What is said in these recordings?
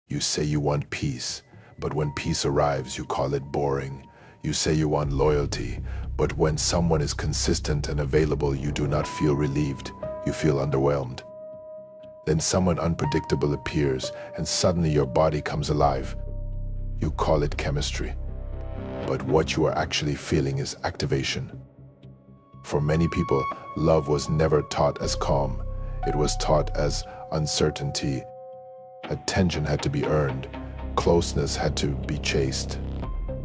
You say you want peace, but when peace arrives, you call it boring. You say you want loyalty, but when someone is consistent and available, you do not feel relieved. You feel underwhelmed. Then someone unpredictable appears, and suddenly your body comes alive. You call it chemistry. But what you are actually feeling is activation. For many people, love was never taught as calm. It was taught as uncertainty. Attention had to be earned. Closeness had to be chased.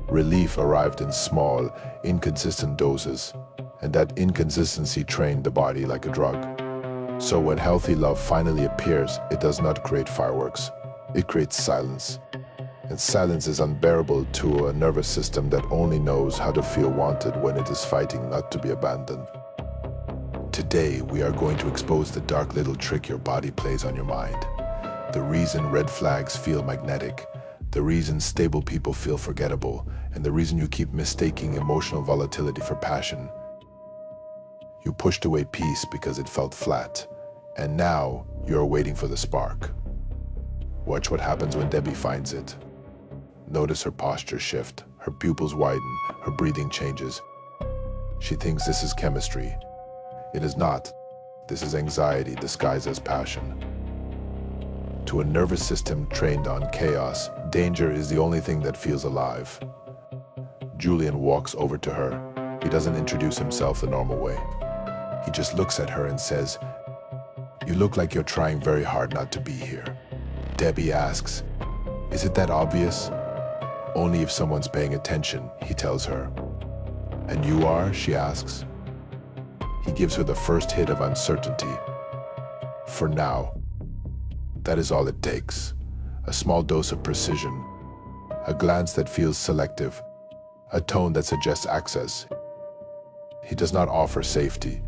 Relief arrived in small, inconsistent doses, and that inconsistency trained the body like a drug. So when healthy love finally appears, it does not create fireworks. It creates silence. And silence is unbearable to a nervous system that only knows how to feel wanted when it is fighting not to be abandoned. Today, we are going to expose the dark little trick your body plays on your mind. The reason red flags feel magnetic, the reason stable people feel forgettable, and the reason you keep mistaking emotional volatility for passion. You pushed away peace because it felt flat, and now you're waiting for the spark. Watch what happens when Debbie finds it. Notice her posture shift, her pupils widen, her breathing changes. She thinks this is chemistry. It is not. This is anxiety disguised as passion. To a nervous system trained on chaos, danger is the only thing that feels alive. Julian walks over to her. He doesn't introduce himself the normal way. He just looks at her and says, "You look like you're trying very hard not to be here." Debbie asks, "Is it that obvious?" "Only if someone's paying attention," he tells her. "And you are?" she asks. He gives her the first hit of uncertainty. For now. That is all it takes. A small dose of precision. A glance that feels selective. A tone that suggests access. He does not offer safety.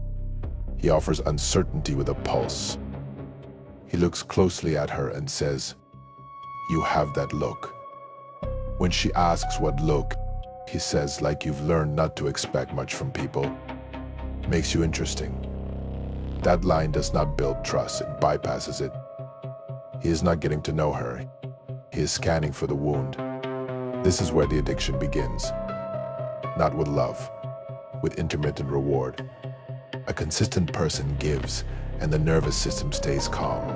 He offers uncertainty with a pulse. He looks closely at her and says, "You have that look." When she asks what look, he says, like you've learned not to expect much from people. Makes you interesting. That line does not build trust, it bypasses it. He is not getting to know her. He is scanning for the wound. This is where the addiction begins. Not with love, with intermittent reward. A consistent person gives, and the nervous system stays calm.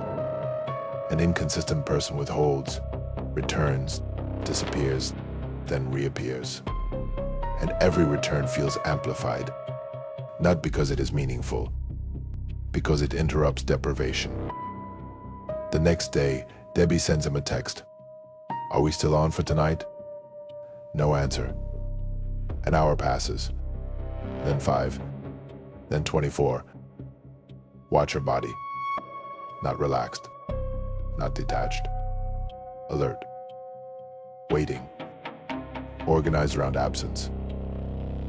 An inconsistent person withholds, returns, disappears, then reappears. And every return feels amplified, not because it is meaningful, because it interrupts deprivation. The next day, Debbie sends him a text. "Are we still on for tonight?" No answer. An hour passes, then 5, then 24. Watch her body. Not relaxed, not detached. Alert. Waiting. Organized around absence.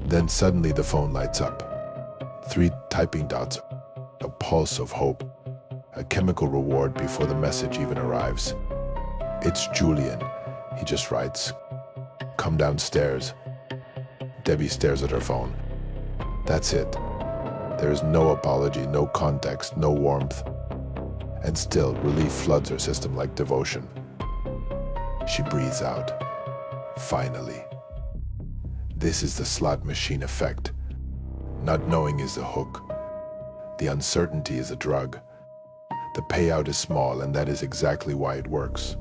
Then suddenly the phone lights up. 3 typing dots, a pulse of hope, a chemical reward before the message even arrives. It's Julian. He just writes, "Come downstairs." Debbie stares at her phone. That's it. There is no apology, no context, no warmth. And still, relief floods her system like devotion. She breathes out. Finally. This is the slot machine effect. Not knowing is the hook. The uncertainty is a drug. The payout is small, and that is exactly why it works.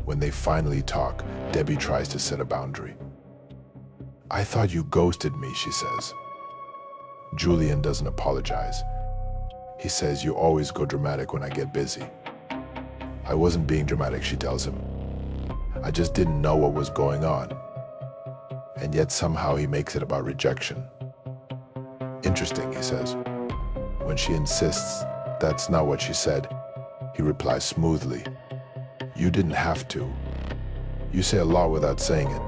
When they finally talk, Debbie tries to set a boundary. "I thought you ghosted me," she says. Julian doesn't apologize. He says, "You always go dramatic when I get busy." "I wasn't being dramatic," she tells him. "I just didn't know what was going on." And yet somehow he makes it about rejection. "Interesting," he says. When she insists that's not what she said, he replies smoothly, "You didn't have to. You say a lot without saying it."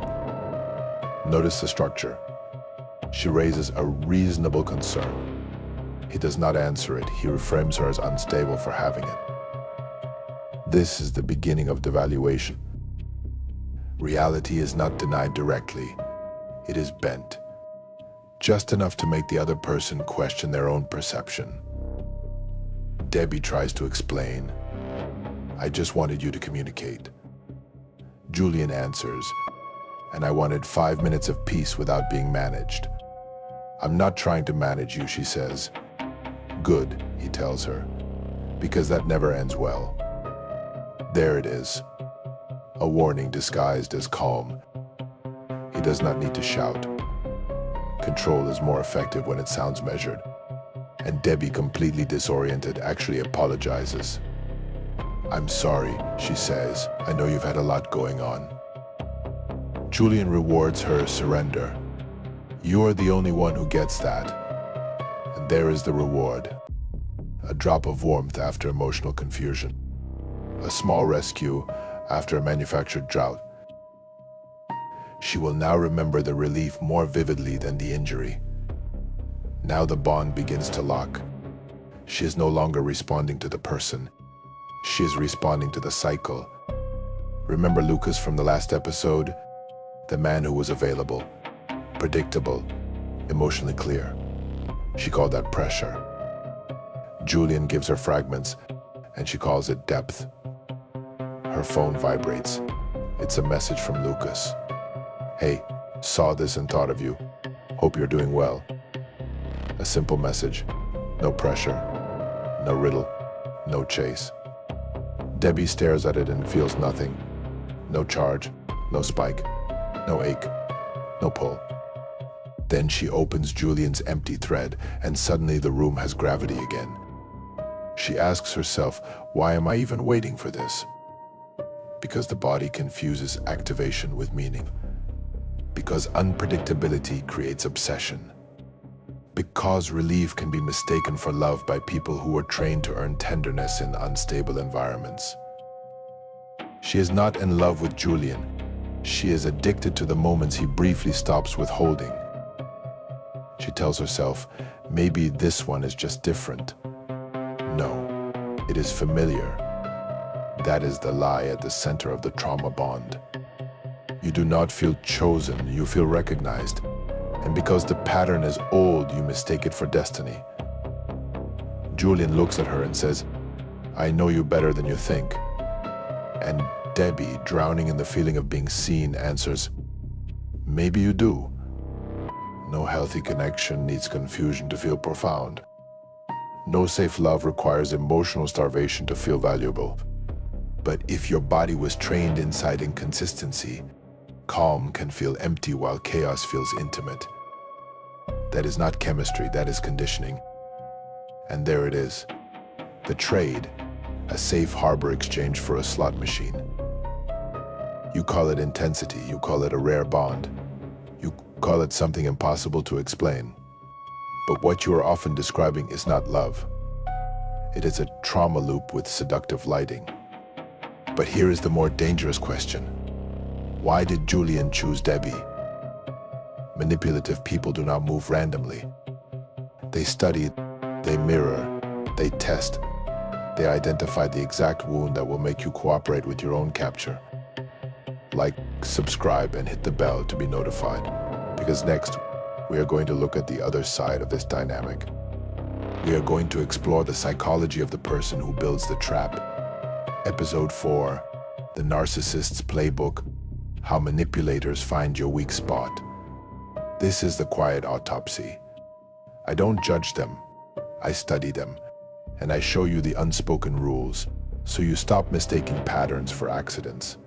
Notice the structure. She raises a reasonable concern. He does not answer it. He reframes her as unstable for having it. This is the beginning of devaluation. Reality is not denied directly. It is bent. Just enough to make the other person question their own perception. Debbie tries to explain. I just wanted you to communicate. Julian answers, and I wanted 5 minutes of peace without being managed. I'm not trying to manage you, she says. Good, he tells her, because that never ends well. There it is, a warning disguised as calm. He does not need to shout. Control is more effective when it sounds measured. And Debbie, completely disoriented, actually apologizes. I'm sorry, she says. I know you've had a lot going on. Julian rewards her surrender. You're the only one who gets that. And there is the reward. A drop of warmth after emotional confusion. A small rescue after a manufactured drought. She will now remember the relief more vividly than the injury. Now the bond begins to lock. She is no longer responding to the person. She is responding to the cycle. Remember Lucas from the last episode? The man who was available, predictable, emotionally clear. She called that pressure. Julian gives her fragments, and she calls it depth. Her phone vibrates. It's a message from Lucas. Hey, saw this and thought of you. Hope you're doing well. A simple message. No pressure. No riddle. No chase. Debbie stares at it and feels nothing. No charge. No spike. No ache. No pull. Then she opens Julian's empty thread, and suddenly the room has gravity again. She asks herself, why am I even waiting for this? Because the body confuses activation with meaning. Because unpredictability creates obsession. Because relief can be mistaken for love by people who were trained to earn tenderness in unstable environments. She is not in love with Julian. She is addicted to the moments he briefly stops withholding. She tells herself, maybe this one is just different. No, it is familiar. That is the lie at the center of the trauma bond. You do not feel chosen, you feel recognized. And because the pattern is old, you mistake it for destiny. Julian looks at her and says, I know you better than you think. And Debbie, drowning in the feeling of being seen, answers, maybe you do. No healthy connection needs confusion to feel profound. No safe love requires emotional starvation to feel valuable. But if your body was trained inside inconsistency, calm can feel empty while chaos feels intimate. That is not chemistry, that is conditioning. And there it is. The trade, a safe harbor exchange for a slot machine. You call it intensity, you call it a rare bond. You call it something impossible to explain. But what you are often describing is not love. It is a trauma loop with seductive lighting. But here is the more dangerous question. Why did Julian choose Debbie? Manipulative people do not move randomly. They study, they mirror, they test. They identify the exact wound that will make you cooperate with your own capture. Like, subscribe, and hit the bell to be notified. Because next, we are going to look at the other side of this dynamic. We are going to explore the psychology of the person who builds the trap. Episode 4, The Narcissist's Playbook, How Manipulators Find Your Weak Spot. This is the quiet autopsy. I don't judge them, I study them, and I show you the unspoken rules, so you stop mistaking patterns for accidents.